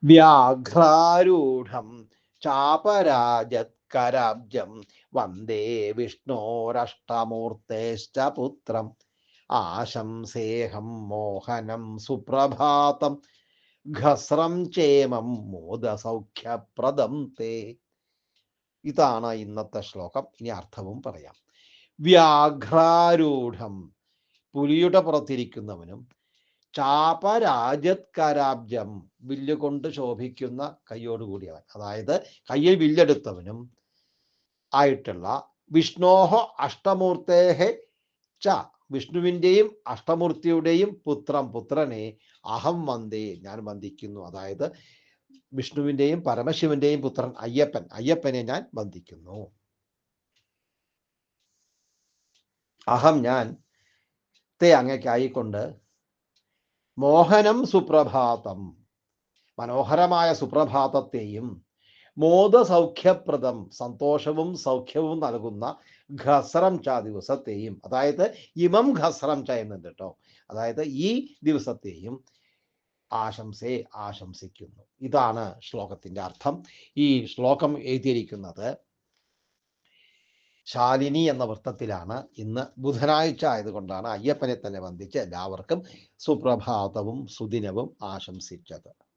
വ്യാഘ്രാരൂഢം ചാപരാജത്കരാബ്ജം വന്ദേ വിഷ്ണോരഷ്ടമൂർത്തേശ്ച പുത്രം ആശംസേഹം മോഹനം സുപ്രഭാതം ഘസ്രം ചേമം മോദസൗഖ്യപ്രദം തേ. ഇതാണ് ഇന്നത്തെ ശ്ലോകം. ഇനി അർത്ഥവും പറയാം. വ്യാഘ്രാരൂഢം, പുലിയുടെ പുറത്തിരിക്കുന്നവനും, ചാപരാജത്കരാബ്ജം, വില്ലുകൊണ്ട് ശോഭിക്കുന്ന കൈയോടുകൂടിയവൻ, അതായത് കയ്യിൽ വില്ലെടുത്തവനും ആയിട്ടുള്ള വിഷ്ണോഹ അഷ്ടമൂർത്തേഹ ച, വിഷ്ണുവിൻ്റെയും അഷ്ടമൂർത്തിയുടെയും പുത്രനെ അഹം വന്ദേ, ഞാൻ വന്ദിക്കുന്നു. അതായത് വിഷ്ണുവിൻ്റെയും പരമശിവന്റെയും പുത്രൻ അയ്യപ്പനെ ഞാൻ വന്ദിക്കുന്നു. അഹം, ഞാൻ, തേ, അങ്ങയ്ക്കായിക്കൊണ്ട്, മോഹനം സുപ്രഭാതം, മനോഹരമായ സുപ്രഭാതത്തെയും, മോദസൗഖ്യപ്രദം, സന്തോഷവും സൗഖ്യവും നൽകുന്ന, ഘസ്രം ച, ദിവസത്തെയും, അതായത് ഇമം ഘസ്രം ച എന്നുണ്ട് കേട്ടോ, അതായത് ഈ ദിവസത്തെയും ആശംസിക്കുന്നു. ഇതാണ് ശ്ലോകത്തിന്റെ അർത്ഥം. ഈ ശ്ലോകം എഴുതിയിരിക്കുന്നത് ശാലിനി എന്ന വൃത്തത്തിലാണ്. ഇന്ന് ബുധനാഴ്ച ആയതുകൊണ്ടാണ് അയ്യപ്പനെ തന്നെ വന്ദിച്ച് എല്ലാവർക്കും സുപ്രഭാതവും സുദിനവും ആശംസിച്ചത്.